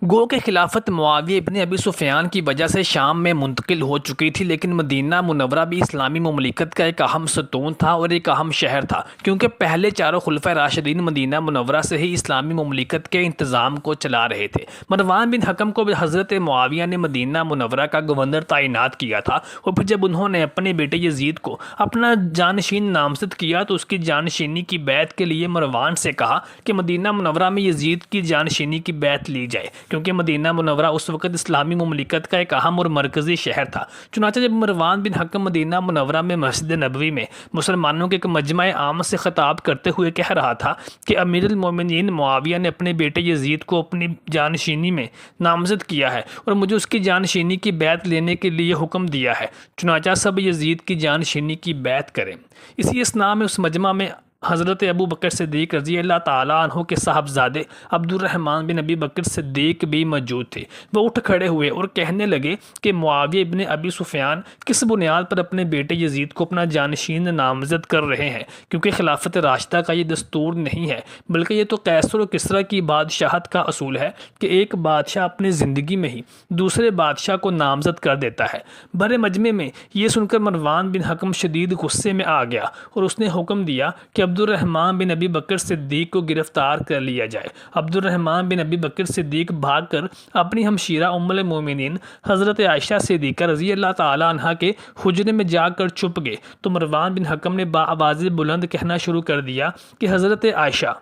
گو کہ خلافت معاویہ ابن ابی سفیان کی وجہ سے شام میں منتقل ہو چکی تھی، لیکن مدینہ منورہ بھی اسلامی مملکت کا ایک اہم ستون تھا اور ایک اہم شہر تھا، کیونکہ پہلے چاروں خلفۂ راشدین مدینہ منورہ سے ہی اسلامی مملکت کے انتظام کو چلا رہے تھے۔ مروان بن حکم کو حضرت معاویہ نے مدینہ منورہ کا گورنر تعینات کیا تھا، اور پھر جب انہوں نے اپنے بیٹے یزید کو اپنا جانشین نامزد کیا تو اس کی جانشینی کی بیعت کے لیے مروان سے کہا کہ مدینہ منورہ میں یزید کی جانشینی کی بیعت لی جائے، کیونکہ مدینہ منورہ اس وقت اسلامی مملکت کا ایک اہم اور مرکزی شہر تھا۔ چنانچہ جب مروان بن حکم مدینہ منورہ میں مسجد نبوی میں مسلمانوں کے ایک مجمع عام سے خطاب کرتے ہوئے کہہ رہا تھا کہ امیر المومنین معاویہ نے اپنے بیٹے یزید کو اپنی جانشینی میں نامزد کیا ہے اور مجھے اس کی جانشینی کی بیعت لینے کے لیے حکم دیا ہے، چنانچہ سب یزید کی جانشینی کی بیعت کریں۔ اسی اثناء میں اس مجمع میں حضرت ابو بکر صدیق رضی اللہ تعالیٰ عنہ کے صاحبزادے عبد الرحمن بن ابی بکر صدیق بھی موجود تھے۔ وہ اٹھ کھڑے ہوئے اور کہنے لگے کہ معاویہ ابن ابی سفیان کس بنیاد پر اپنے بیٹے یزید کو اپنا جانشین نامزد کر رہے ہیں، کیونکہ خلافت راشدہ کا یہ دستور نہیں ہے، بلکہ یہ تو قیصر و کسریٰ کی بادشاہت کا اصول ہے کہ ایک بادشاہ اپنی زندگی میں ہی دوسرے بادشاہ کو نامزد کر دیتا ہے۔ بڑے مجمع میں یہ سن کر مروان بن حکم شدید غصے میں آ گیا اور اس نے حکم دیا کہ عبد الرحمن بن ابی بکر صدیق کو گرفتار کر لیا جائے۔ عبد الرحمن بن ابی بکر صدیق بھاگ کر اپنی ہمشیرہ ام المومنین حضرت عائشہ صدیقہ رضی اللہ تعالیٰ عنہ کے حجرے میں جا کر چھپ گئے تو مروان بن حکم نے بآواز بلند کہنا شروع کر دیا کہ حضرت عائشہ۔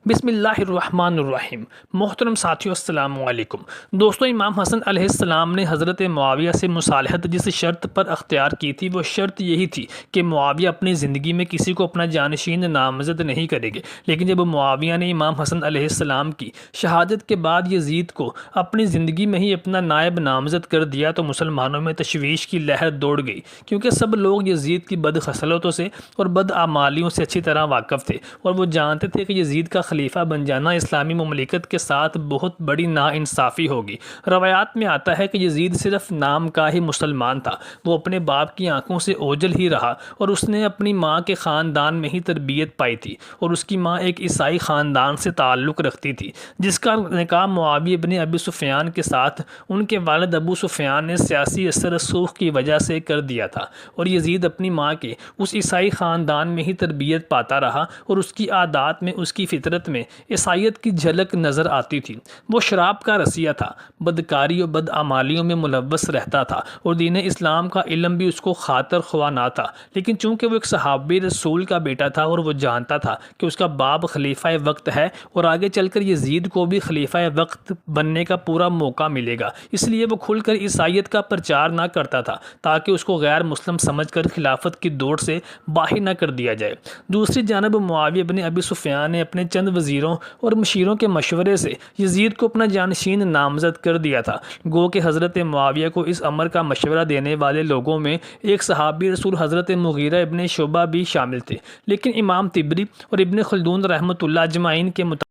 بسم اللہ الرحمن الرحیم۔ محترم ساتھیو، السلام علیکم۔ دوستو، امام حسن علیہ السلام نے حضرت معاویہ سے مصالحت جس شرط پر اختیار کی تھی وہ شرط یہی تھی کہ معاویہ اپنی زندگی میں کسی کو اپنا جانشین نامزد نہیں کرے گے، لیکن جب معاویہ نے امام حسن علیہ السلام کی شہادت کے بعد یزید کو اپنی زندگی میں ہی اپنا نائب نامزد کر دیا تو مسلمانوں میں تشویش کی لہر دوڑ گئی، کیونکہ سب لوگ یزید کی بد خصلتوں سے اور بد اعمالیوں سے اچھی طرح واقف تھے اور وہ جانتے تھے کہ یزید کا خلیفہ بن جانا اسلامی مملکت کے ساتھ بہت بڑی ناانصافی ہوگی۔ روایات میں آتا ہے کہ یزید صرف نام کا ہی مسلمان تھا، وہ اپنے باپ کی آنکھوں سے اوجھل ہی رہا اور اس نے اپنی ماں کے خاندان میں ہی تربیت پائی تھی، اور اس کی ماں ایک عیسائی خاندان سے تعلق رکھتی تھی جس کا نکاح معاویہ ابن ابی سفیان کے ساتھ ان کے والد ابو سفیان نے سیاسی اثر رسوخ کی وجہ سے کر دیا تھا، اور یزید اپنی ماں کے اس عیسائی خاندان میں ہی تربیت پاتا رہا اور اس کی عادات میں، اس کی فطرت میں عیسائیت کی جھلک نظر آتی تھی۔ وہ شراب کا رسیہ تھا، بدکاری اور بدعمالیوں میں ملوث رہتا تھا اور دین اسلام کا علم بھی اس کو خاطر خواہ نہ تھا، لیکن چونکہ وہ ایک صحابی رسول کا بیٹا تھا اور وہ جانتا تھا کہ اس کا باپ خلیفہ وقت ہے اور آگے چل کر یزید کو بھی خلیفہ وقت بننے کا پورا موقع ملے گا، اس لیے وہ کھل کر عیسائیت کا پرچار نہ کرتا تھا تاکہ اس کو غیر مسلم سمجھ کر خلافت کی دوڑ سے باہر نہ کر دیا جائے۔ دوسری جانب معاویہ بن ابی سفیان نے اپنے چند وزیروں اور مشیروں کے مشورے سے یزید کو اپنا جانشین نامزد کر دیا تھا۔ گو کہ حضرت معاویہ کو اس امر کا مشورہ دینے والے لوگوں میں ایک صحابی رسول حضرت مغیرہ ابن شعبہ بھی شامل تھے، لیکن امام طبری اور ابن خلدون رحمۃ اللہ اجمعین کے مطابق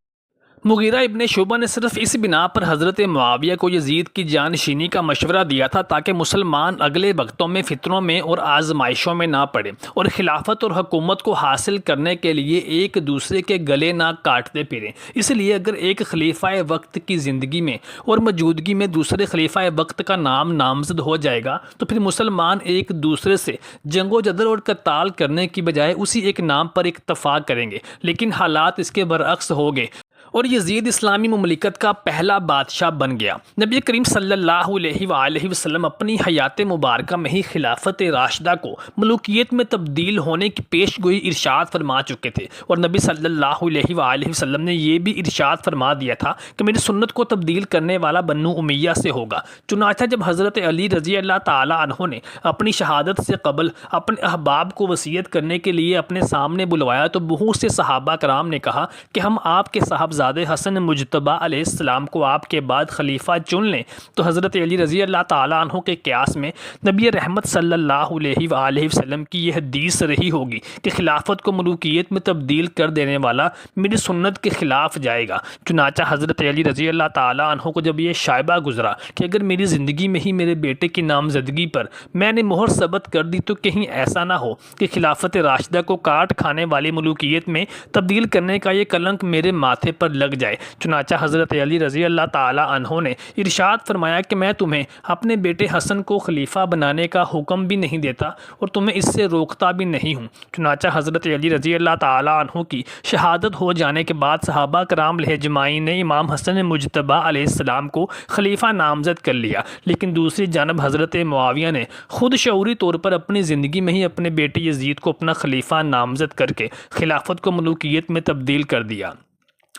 مغیرہ ابن شعبہ نے صرف اس بنا پر حضرت معاویہ کو یزید کی جانشینی کا مشورہ دیا تھا تاکہ مسلمان اگلے وقتوں میں فتنوں میں اور آزمائشوں میں نہ پڑے اور خلافت اور حکومت کو حاصل کرنے کے لیے ایک دوسرے کے گلے نہ کاٹتے پھریں۔ اس لیے اگر ایک خلیفہ وقت کی زندگی میں اور موجودگی میں دوسرے خلیفہ وقت کا نام نامزد ہو جائے گا تو پھر مسلمان ایک دوسرے سے جنگ و جدل اور قتال کرنے کی بجائے اسی ایک نام پر اتفاق کریں گے، لیکن حالات اس کے برعکس ہو گئے اور یزید اسلامی مملکت کا پہلا بادشاہ بن گیا۔ نبی کریم صلی اللہ علیہ وآلہ وسلم اپنی حیات مبارکہ میں ہی خلافت راشدہ کو ملوکیت میں تبدیل ہونے کی پیش گوئی ارشاد فرما چکے تھے، اور نبی صلی اللہ علیہ وآلہ وسلم نے یہ بھی ارشاد فرما دیا تھا کہ میری سنت کو تبدیل کرنے والا بنو امیہ سے ہوگا۔ چنانچہ جب حضرت علی رضی اللہ تعالیٰ عنہ نے اپنی شہادت سے قبل اپنے احباب کو وصیت کرنے کے لیے اپنے سامنے بلوایا تو بہت سے صحابہ کرام نے کہا کہ ہم آپ کے صاحبزادے حسن مجتبی علیہ السلام کو آپ کے بعد خلیفہ چن لیں، تو حضرت علی رضی اللہ تعالیٰ عنہ کے قیاس میں نبی رحمت صلی اللہ علیہ وآلہ وسلم کی یہ حدیث رہی ہوگی کہ خلافت کو ملوکیت میں تبدیل کر دینے والا میری سنت کے خلاف جائے گا۔ چنانچہ حضرت علی رضی اللہ تعالیٰ عنہ کو جب یہ شائبہ گزرا کہ اگر میری زندگی میں ہی میرے بیٹے کی نامزدگی پر میں نے مہر ثبت کر دی تو کہیں ایسا نہ ہو کہ خلافت راشدہ کو کاٹ کھانے والی ملوکیت میں تبدیل کرنے کا یہ کلنک میرے ماتھے پر لگ جائے۔ چنانچہ حضرت علی رضی اللہ تعالی عنہ نے ارشاد فرمایا کہ میں تمہیں اپنے بیٹے حسن کو خلیفہ بنانے کا حکم بھی نہیں دیتا اور تمہیں اس سے روکتا بھی نہیں ہوں۔ چنانچہ حضرت علی رضی اللہ تعالی عنہ کی شہادت ہو جانے کے بعد صحابہ کرام اجمعین نے امام حسن مجتبی علیہ السلام کو خلیفہ نامزد کر لیا، لیکن دوسری جانب حضرت معاویہ نے خود شعوری طور پر اپنی زندگی میں ہی اپنے بیٹے یزید کو اپنا خلیفہ نامزد کر کے خلافت کو ملوکیت میں تبدیل کر دیا۔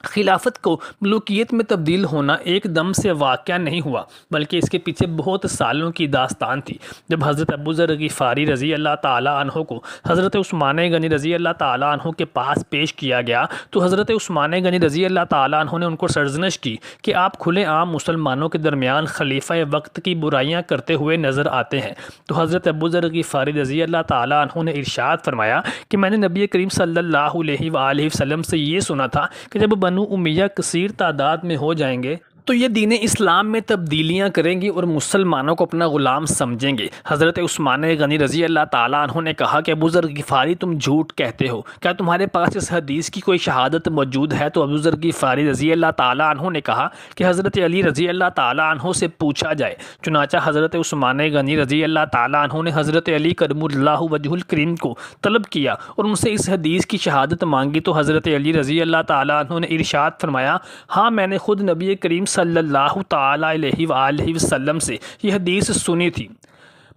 خلافت کو ملوکیت میں تبدیل ہونا ایک دم سے واقعہ نہیں ہوا، بلکہ اس کے پیچھے بہت سالوں کی داستان تھی۔ جب حضرت ابو ذر غفاری رضی اللہ تعالی عنہ کو حضرت عثمان غنی رضی اللہ تعالی عنہ کے پاس پیش کیا گیا تو حضرت عثمان غنی رضی اللہ تعالی عنہ نے ان کو سرزنش کی کہ آپ کھلے عام مسلمانوں کے درمیان خلیفہ وقت کی برائیاں کرتے ہوئے نظر آتے ہیں۔ تو حضرت ابو ذر غفاری رضی اللہ تعالی عنہ نے ارشاد فرمایا کہ میں نے نبی کریم صلی اللہ علیہ وآلہ وسلم سے یہ سنا تھا کہ جب بنو امیہ کثیر تعداد میں ہو جائیں گے تو یہ دین اسلام میں تبدیلیاں کریں گی اور مسلمانوں کو اپنا غلام سمجھیں گے۔ حضرت عثمان غنی رضی اللہ تعالیٰ عنہ نے کہا کہ ابو ذر غفاری تم جھوٹ کہتے ہو، کیا تمہارے پاس اس حدیث کی کوئی شہادت موجود ہے؟ تو ابو ذر غفاری رضی اللہ تعالیٰ عنہ نے کہا کہ حضرت علی رضی اللہ تعالیٰ عنہ سے پوچھا جائے۔ چنانچہ حضرت عثمان غنی رضی اللہ تعالیٰ عنہ نے حضرت علی کرم اللہ وجہ الکریم کو طلب کیا اور ان سے اس حدیث کی شہادت مانگی تو حضرت علی رضی اللہ تعالیٰ عنہ نے ارشاد فرمایا، ہاں میں نے خود نبی کریم صلی اللہ تعالی علیہ وآلہ وسلم سے یہ حدیث سنی تھی۔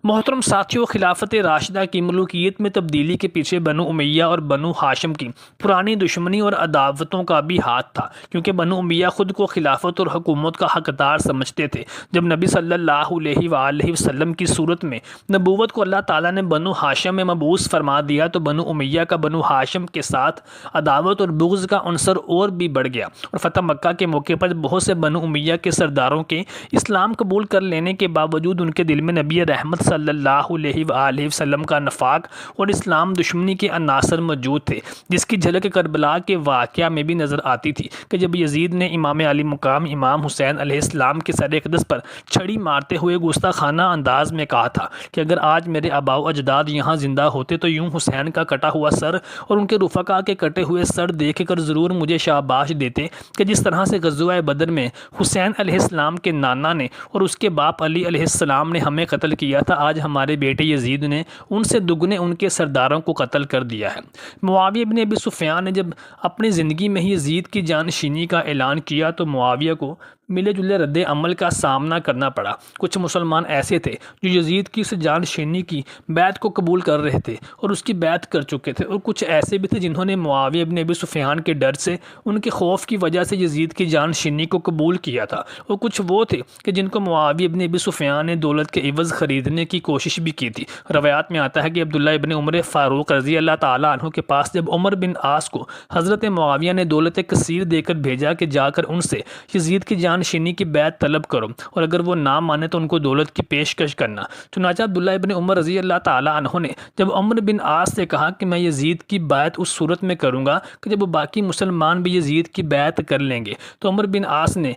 محترم ساتھیوں، خلافت راشدہ کی ملوکیت میں تبدیلی کے پیچھے بنو امیہ اور بنو ہاشم کی پرانی دشمنی اور عداوتوں کا بھی ہاتھ تھا، کیونکہ بنو امیہ خود کو خلافت اور حکومت کا حقدار سمجھتے تھے۔ جب نبی صلی اللہ علیہ وآلہ وسلم کی صورت میں نبوت کو اللہ تعالیٰ نے بنو ہاشم میں مبعوث فرما دیا تو بنو امیہ کا بنو ہاشم کے ساتھ عداوت اور بغض کا عنصر اور بھی بڑھ گیا، اور فتح مکہ کے موقع پر بہت سے بنو امیہ کے سرداروں کے اسلام قبول کر لینے کے باوجود ان کے دل میں نبی رحمت صلی اللہ علیہ وآلہ وسلم کا نفاق اور اسلام دشمنی کے عناصر موجود تھے، جس کی جھلک کربلا کے واقعہ میں بھی نظر آتی تھی کہ جب یزید نے امام علی مقام امام حسین علیہ السلام کے سر اقدس پر چھڑی مارتے ہوئے گستاخانہ انداز میں کہا تھا کہ اگر آج میرے آباء و اجداد یہاں زندہ ہوتے تو یوں حسین کا کٹا ہوا سر اور ان کے رفقا کے کٹے ہوئے سر دیکھ کر ضرور مجھے شاباش دیتے کہ جس طرح سے غزوہ بدر میں حسین علیہ السلام کے نانا نے اور اس کے باپ علی علیہ السلام نے ہمیں قتل کیا تھا، آج ہمارے بیٹے یزید نے ان سے دگنے ان کے سرداروں کو قتل کر دیا ہے۔ معاویہ بن ابی سفیان نے جب اپنی زندگی میں ہی یزید کی جانشینی کا اعلان کیا تو معاویہ کو ملے جلے رد عمل کا سامنا کرنا پڑا۔ کچھ مسلمان ایسے تھے جو یزید کی اس جانشینی کی بیعت کو قبول کر رہے تھے اور اس کی بیعت کر چکے تھے، اور کچھ ایسے بھی تھے جنہوں نے معاویہ بن ابی سفیان کے ڈر سے، ان کے خوف کی وجہ سے یزید کی جانشینی کو قبول کیا تھا، اور کچھ وہ تھے کہ جن کو معاویہ بن ابی سفیان نے دولت کے عوض خریدنے کی کوشش بھی کی تھی۔ روایات میں آتا ہے کہ عبداللہ ابن عمر فاروق رضی اللہ تعالیٰ عنہ کے پاس جب عمر بن عاص کو حضرت معاویہ نے دولت کثیر دے کر بھیجا کہ جا کر ان سے یزید کی جانشینی کی بیعت طلب کرو، اور اگر وہ نہ مانے تو ان کو دولت کی پیشکش کرنا۔ چنانچہ عبداللہ ابن عمر رضی اللہ تعالیٰ عنہ نے جب عمر بن عاص سے کہا کہ میں یزید کی بیعت اس صورت میں کروں گا کہ جب باقی مسلمان بھی یزید کی بیعت کر لیں گے، تو عمر بن عاص نے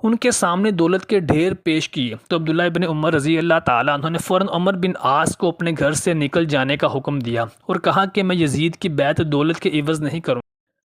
ان کے سامنے دولت کے ڈھیر پیش کیے تو عبداللہ ابن عمر رضی اللہ تعالیٰ عنہ نے فوراً عمر بن عاص کو اپنے گھر سے نکل جانے کا حکم دیا اور کہا کہ میں یزید کی بیعت دولت کے عوض نہیں کروں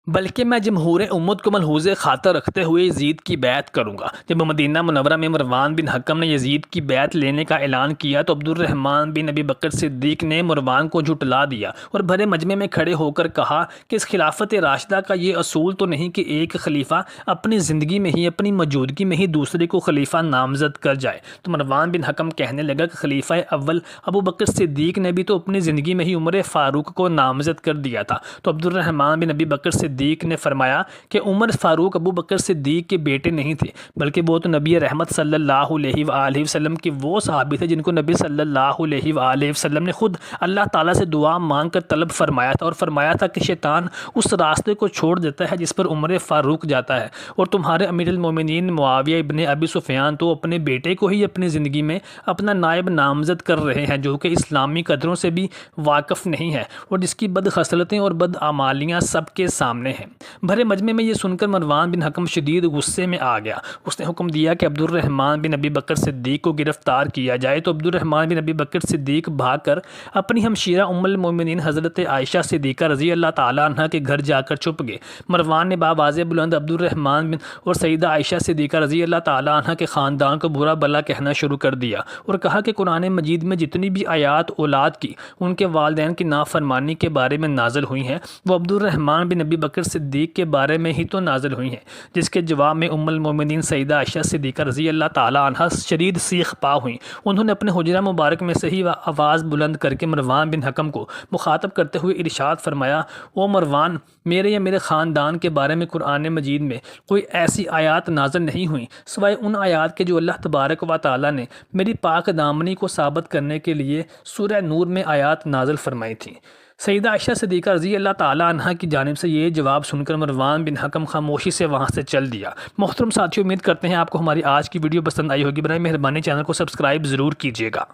بلکہ میں جمہور امت کو ملحوظ خاطر رکھتے ہوئے یزید کی بیعت کروں گا۔ جب مدینہ منورہ میں مروان بن حکم نے یزید کی بیعت لینے کا اعلان کیا تو عبد الرحمن بن ابی بکر صدیق نے مروان کو جھٹلا دیا اور بھرے مجمع میں کھڑے ہو کر کہا کہ اس خلافت راشدہ کا یہ اصول تو نہیں کہ ایک خلیفہ اپنی زندگی میں ہی، اپنی موجودگی میں ہی دوسرے کو خلیفہ نامزد کر جائے۔ تو مروان بن حکم کہنے لگا کہ خلیفہ اول ابو بکر صدیق نے بھی تو اپنی زندگی میں ہی عمر فاروق کو نامزد کر دیا تھا۔ تو عبد الرحمن بن ابی بکر صدیق نے فرمایا کہ عمر فاروق ابو بکر صدیق کے بیٹے نہیں تھے، بلکہ وہ تو نبی رحمت صلی اللہ علیہ وآلہ وسلم کے وہ صحابی تھے جن کو نبی صلی اللہ علیہ وآلہ وسلم نے خود اللہ تعالیٰ سے دعا مانگ کر طلب فرمایا تھا، اور فرمایا تھا کہ شیطان اس راستے کو چھوڑ دیتا ہے جس پر عمر فاروق جاتا ہے، اور تمہارے امیر المومنین معاویہ ابن ابی سفیان تو اپنے بیٹے کو ہی اپنی زندگی میں اپنا نائب نامزد کر رہے ہیں جو کہ اسلامی قدروں سے بھی واقف نہیں ہے اور جس کی بد خصلتیں اور بد اعمالیاں سب کے سامنے سامنے ہے۔ بھرے مجمع میں یہ سن کر مروان بن حکم شدید غصے میں آ گیا۔ اس نے حکم دیا کہ عبد الرحمن بن ابی بکر صدیق کو گرفتار کیا جائے، تو عبد الرحمن بن ابی بکر صدیق بھاگ کر اپنی ہمشیرہ ام المومنین حضرت عائشہ صدیقہ رضی اللہ تعالیٰ عنہ کے گھر جا کر چھپ گئے۔ مروان نے بآواز بلند عبد الرحمن بن اور سیدہ عائشہ صدیقہ رضی اللہ تعالیٰ عنہ کے خاندان کو برا بھلا کہنا شروع کر دیا اور کہا کہ قرآن مجید میں جتنی بھی آیات اولاد کی ان کے والدین کی نافرمانی کے بارے میں نازل ہوئی ہیں وہ عبد الرحمن بن ابی بکر صدیق کے بارے میں ہی تو نازل ہوئی ہیں، جس کے جواب میں ام المومنین سیدہ عائشہ صدیقہ رضی اللہ تعالیٰ عنہ شدید سیخ پا ہوئیں۔ انہوں نے اپنے حجرہ مبارک میں سے ہی آواز بلند کر کے مروان بن حکم کو مخاطب کرتے ہوئے ارشاد فرمایا، او مروان، میرے یا میرے خاندان کے بارے میں قرآن مجید میں کوئی ایسی آیات نازل نہیں ہوئیں سوائے ان آیات کے جو اللہ تبارک و تعالیٰ نے میری پاک دامنی کو ثابت کرنے کے لیے سورہ نور میں آیات نازل فرمائی تھیں۔ سیدہ عائشہ صدیقہ رضی اللہ تعالیٰ عنہ کی جانب سے یہ جواب سن کر مروان بن حکم خاموشی سے وہاں سے چل دیا۔ محترم ساتھیو، امید کرتے ہیں آپ کو ہماری آج کی ویڈیو پسند آئی ہوگی۔ برائے مہربانی چینل کو سبسکرائب ضرور کیجیے گا۔